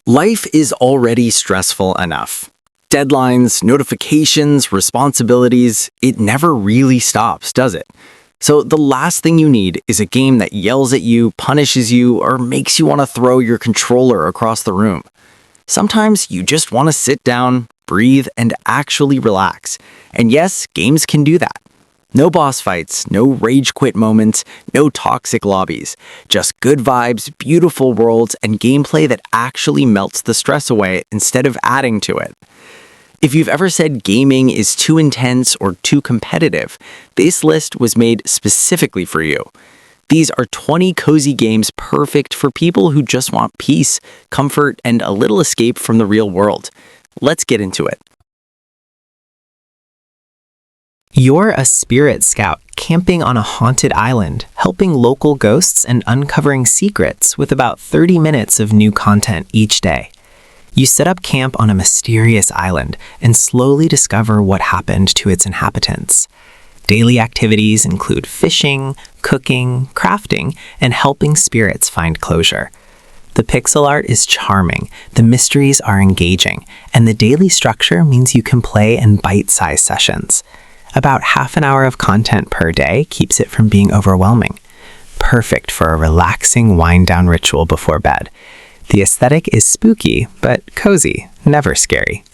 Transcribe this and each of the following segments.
Life is already stressful enough. Deadlines, notifications, responsibilities, it never really stops, does it? So the last thing you need is a game that yells at you, punishes you, or makes you want to throw your controller across the room. Sometimes you just want to sit down, breathe, and actually relax. And yes, games can do that. No boss fights, no rage quit moments, no toxic lobbies. Just good vibes, beautiful worlds, and gameplay that actually melts the stress away instead of adding to it. If you've ever said gaming is too intense or too competitive, this list was made specifically for you. These are 20 cozy games perfect for people who just want peace, comfort, and a little escape from the real world. Let's get into it. You're a spirit scout camping on a haunted island, helping local ghosts and uncovering secrets with about 30 minutes of new content each day. You set up camp on a mysterious island and slowly discover what happened to its inhabitants. Daily activities include fishing, cooking, crafting, and helping spirits find closure. The pixel art is charming, the mysteries are engaging, and the daily structure means you can play in bite-sized sessions. About half an hour of content per day keeps it from being overwhelming. Perfect for a relaxing wind-down ritual before bed. The aesthetic is spooky, but cozy, never scary.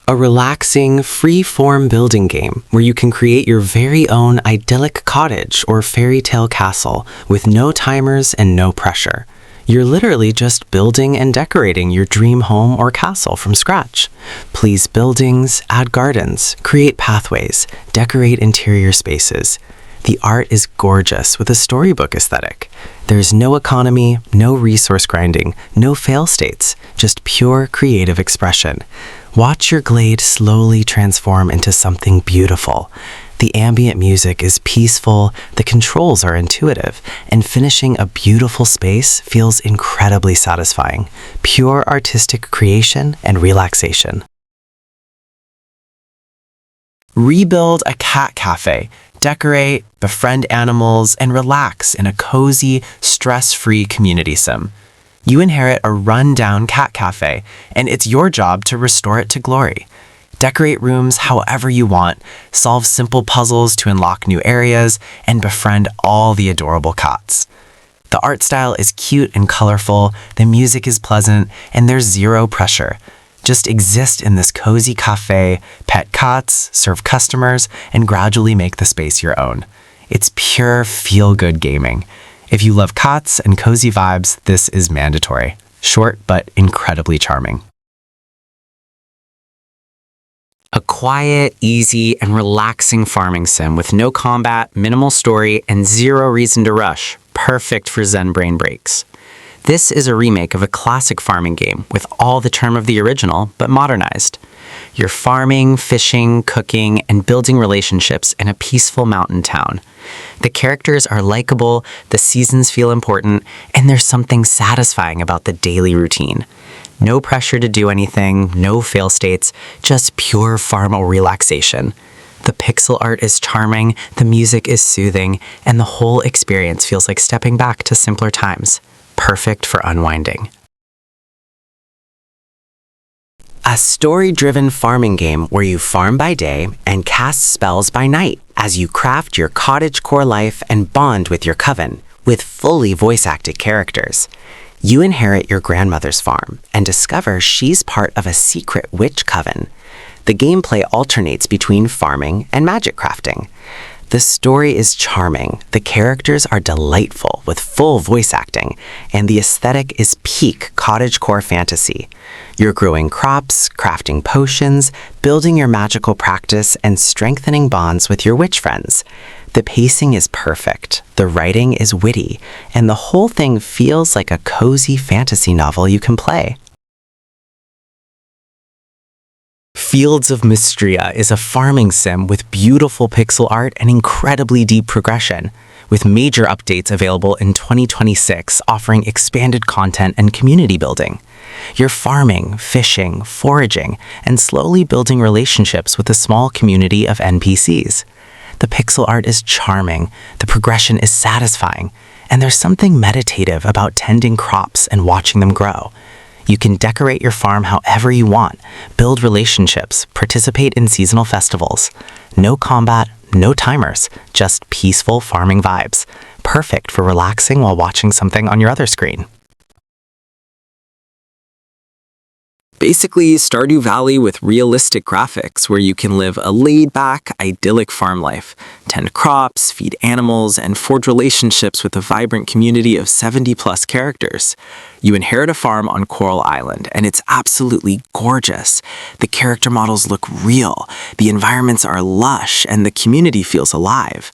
A relaxing, free-form building game where you can create your very own idyllic cottage or fairy tale castle with no timers and no pressure. You're literally just building and decorating your dream home or castle from scratch. Please buildings, add gardens, create pathways, decorate interior spaces. The art is gorgeous with a storybook aesthetic. There's no economy, no resource grinding, no fail states, just pure creative expression. Watch your glade slowly transform into something beautiful. The ambient music is peaceful, the controls are intuitive, and finishing a beautiful space feels incredibly satisfying. Pure artistic creation and relaxation. Rebuild a cat cafe. Decorate, befriend animals, and relax in a cozy, stress-free community sim. You inherit a run-down cat cafe, and it's your job to restore it to glory. Decorate rooms however you want, solve simple puzzles to unlock new areas, and befriend all the adorable cats. The art style is cute and colorful, the music is pleasant, and there's zero pressure. Just exist in this cozy cafe, pet cats, serve customers, and gradually make the space your own. It's pure feel-good gaming. If you love cats and cozy vibes, this is mandatory. Short but incredibly charming. A quiet, easy, and relaxing farming sim with no combat, minimal story, and zero reason to rush. Perfect for Zen brain breaks. This is a remake of a classic farming game with all the charm of the original, but modernized. You're farming, fishing, cooking, and building relationships in a peaceful mountain town. The characters are likable, the seasons feel important, and there's something satisfying about the daily routine. No pressure to do anything, no fail states, just pure farmal relaxation. The pixel art is charming, the music is soothing, and the whole experience feels like stepping back to simpler times. Perfect for unwinding. A story-driven farming game where you farm by day and cast spells by night as you craft your cottagecore life and bond with your coven with fully voice-acted characters. You inherit your grandmother's farm and discover she's part of a secret witch coven. The gameplay alternates between farming and magic crafting. The story is charming, the characters are delightful with full voice acting, and the aesthetic is peak cottagecore fantasy. You're growing crops, crafting potions, building your magical practice, and strengthening bonds with your witch friends. The pacing is perfect, the writing is witty, and the whole thing feels like a cozy fantasy novel you can play. Fields of Mystria is a farming sim with beautiful pixel art and incredibly deep progression, with major updates available in 2026 offering expanded content and community building. You're farming, fishing, foraging, and slowly building relationships with a small community of NPCs. The pixel art is charming, the progression is satisfying, And there's something meditative about tending crops and watching them grow. You can decorate your farm however you want, build relationships, participate in seasonal festivals. No combat, no timers, just peaceful farming vibes. Perfect for relaxing while watching something on your other screen. Basically, Stardew Valley with realistic graphics where you can live a laid-back, idyllic farm life, tend crops, feed animals, and forge relationships with a vibrant community of 70-plus characters. You inherit a farm on Coral Island, and it's absolutely gorgeous. The character models look real, the environments are lush, and the community feels alive.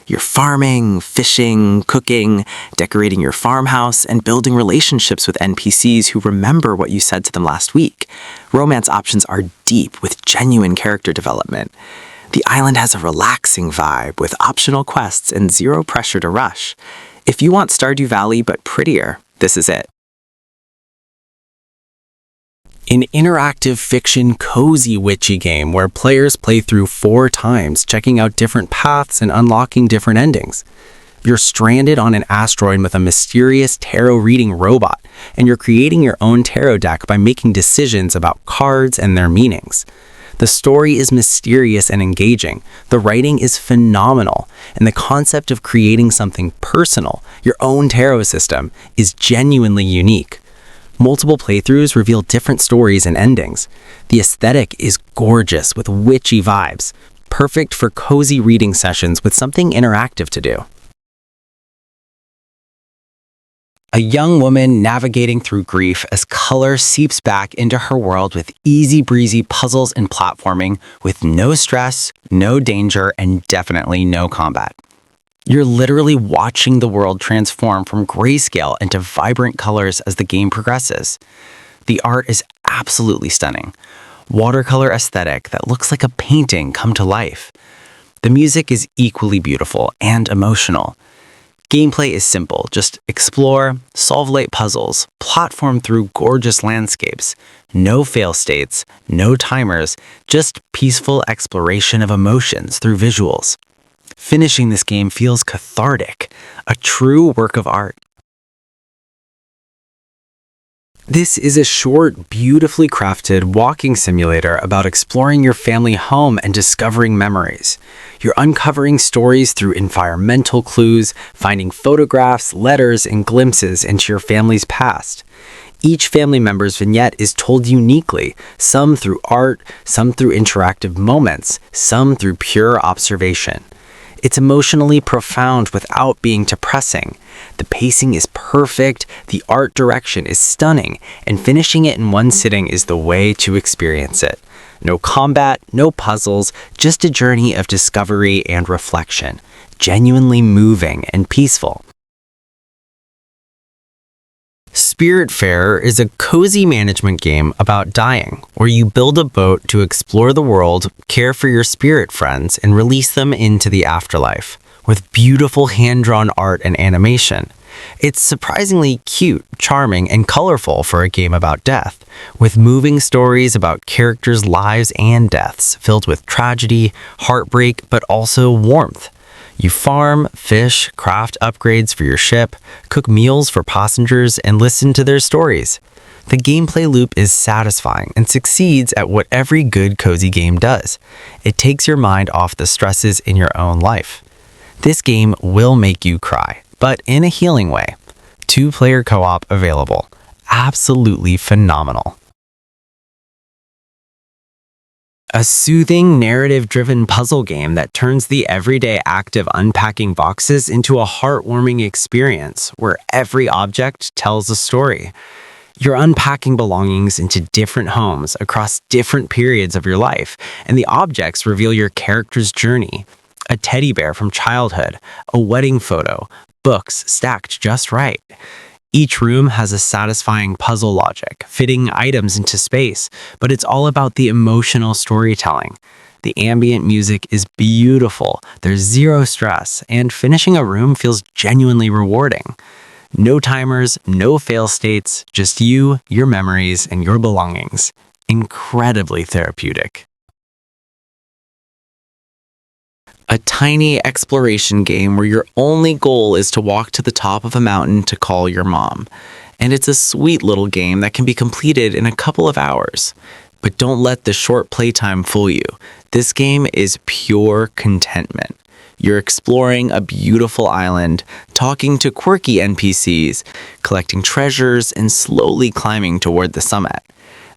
You're farming, fishing, cooking, decorating your farmhouse, and building relationships with NPCs who remember what you said to them last week. Romance options are deep with genuine character development. The island has a relaxing vibe with optional quests and zero pressure to rush. If you want Stardew Valley but prettier, this is it. An interactive fiction cozy witchy game where players play through 4 times, checking out different paths and unlocking different endings. You're stranded on an asteroid with a mysterious tarot reading robot, and you're creating your own tarot deck by making decisions about cards and their meanings. The story is mysterious and engaging, the writing is phenomenal, and the concept of creating something personal, your own tarot system, is genuinely unique. Multiple playthroughs reveal different stories and endings. The aesthetic is gorgeous with witchy vibes, perfect for cozy reading sessions with something interactive to do. A young woman navigating through grief as color seeps back into her world with easy-breezy puzzles and platforming with no stress, no danger, and definitely no combat. You're literally watching the world transform from grayscale into vibrant colors as the game progresses. The art is absolutely stunning. Watercolor aesthetic that looks like a painting come to life. The music is equally beautiful and emotional. Gameplay is simple. Just explore, solve light puzzles, platform through gorgeous landscapes. No fail states, no timers, just peaceful exploration of emotions through visuals. Finishing this game feels cathartic, a true work of art. This is a short, beautifully crafted walking simulator about exploring your family home and discovering memories. You're uncovering stories through environmental clues, finding photographs, letters, and glimpses into your family's past. Each family member's vignette is told uniquely, some through art, some through interactive moments, some through pure observation. It's emotionally profound without being depressing. The pacing is perfect, the art direction is stunning, and finishing it in one sitting is the way to experience it. No combat, no puzzles, just a journey of discovery and reflection. Genuinely moving and peaceful. Spiritfarer is a cozy management game about dying, where you build a boat to explore the world, care for your spirit friends, and release them into the afterlife, with beautiful hand-drawn art and animation. It's surprisingly cute, charming, and colorful for a game about death, with moving stories about characters' lives and deaths, filled with tragedy, heartbreak, but also warmth. You farm, fish, craft upgrades for your ship, cook meals for passengers, and listen to their stories. The gameplay loop is satisfying and succeeds at what every good cozy game does. It takes your mind off the stresses in your own life. This game will make you cry, but in a healing way. 2-player co-op available. Absolutely phenomenal. A soothing, narrative-driven puzzle game that turns the everyday act of unpacking boxes into a heartwarming experience where every object tells a story. You're unpacking belongings into different homes across different periods of your life, and the objects reveal your character's journey. A teddy bear from childhood, a wedding photo, books stacked just right. Each room has a satisfying puzzle logic, fitting items into space, but it's all about the emotional storytelling. The ambient music is beautiful, there's zero stress, and finishing a room feels genuinely rewarding. No timers, no fail states, just you, your memories, and your belongings. Incredibly therapeutic. A tiny exploration game where your only goal is to walk to the top of a mountain to call your mom. And it's a sweet little game that can be completed in a couple of hours. But don't let the short playtime fool you. This game is pure contentment. You're exploring a beautiful island, talking to quirky NPCs, collecting treasures, and slowly climbing toward the summit.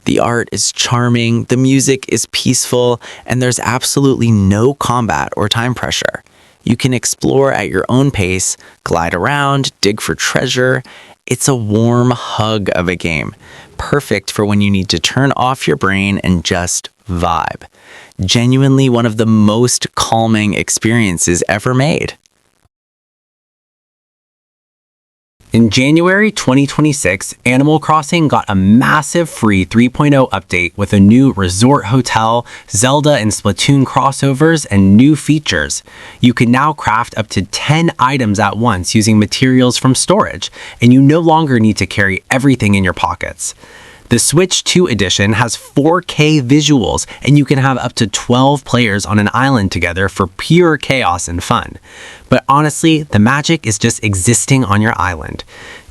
The art is charming, the music is peaceful, and there's absolutely no combat or time pressure. You can explore at your own pace, glide around, dig for treasure. It's a warm hug of a game, perfect for when you need to turn off your brain and just vibe. Genuinely one of the most calming experiences ever made. In January 2026, Animal Crossing got a massive free 3.0 update with a new resort hotel, Zelda and Splatoon crossovers, and new features. You can now craft up to 10 items at once using materials from storage, and you no longer need to carry everything in your pockets. The Switch 2 edition has 4K visuals, and you can have up to 12 players on an island together for pure chaos and fun. But honestly, the magic is just existing on your island.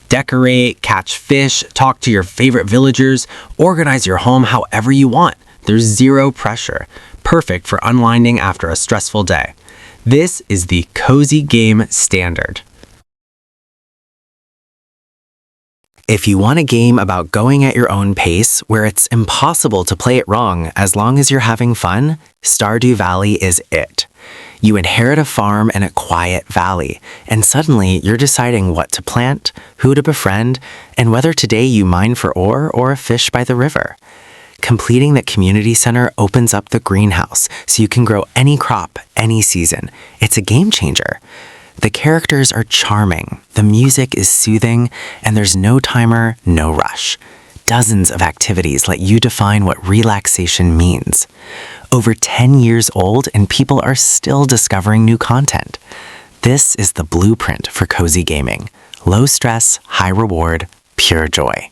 Decorate, catch fish, talk to your favorite villagers, organize your home however you want. There's zero pressure. Perfect for unwinding after a stressful day. This is the Cozy Game Standard. If you want a game about going at your own pace, where it's impossible to play it wrong as long as you're having fun, Stardew Valley is it. You inherit a farm in a quiet valley, and suddenly you're deciding what to plant, who to befriend, and whether today you mine for ore or a fish by the river. Completing the community center opens up the greenhouse, so you can grow any crop, any season. It's a game changer. The characters are charming, the music is soothing, and there's no timer, no rush. Dozens of activities let you define what relaxation means. Over 10 years old, and people are still discovering new content. This is the blueprint for cozy gaming. Low stress, high reward, pure joy.